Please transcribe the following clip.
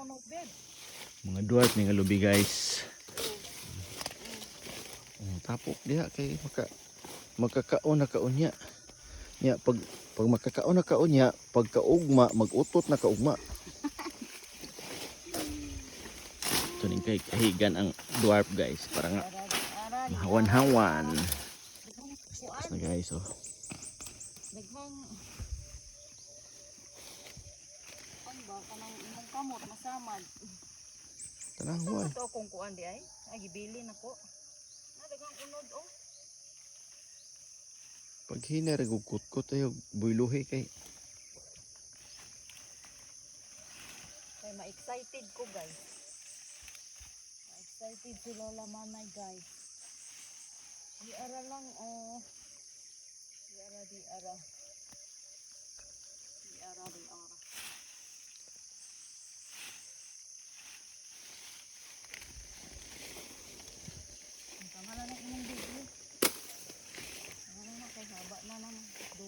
Mga dwarf ni nga lubi guys. Tapok diha kay makakaon na kaunya. Nya pag makakaon na kaunya, pag kaugma magutot na kaugma. Tuning kay kahigan ang dwarf guys para nga mahawan-hawan. Tapos na guys oh. Daghang ang ba kanang imong kamot masamad. Tanang huwag. Ito akong kuan di ay. Ay gibili nako. Na daghang unod oh. Pag hinaragugkot ko tayo buyluhi kay Ma-excited ko guys. Ma-excited si Lola Manay guys. Di ara lang oh. Di ara.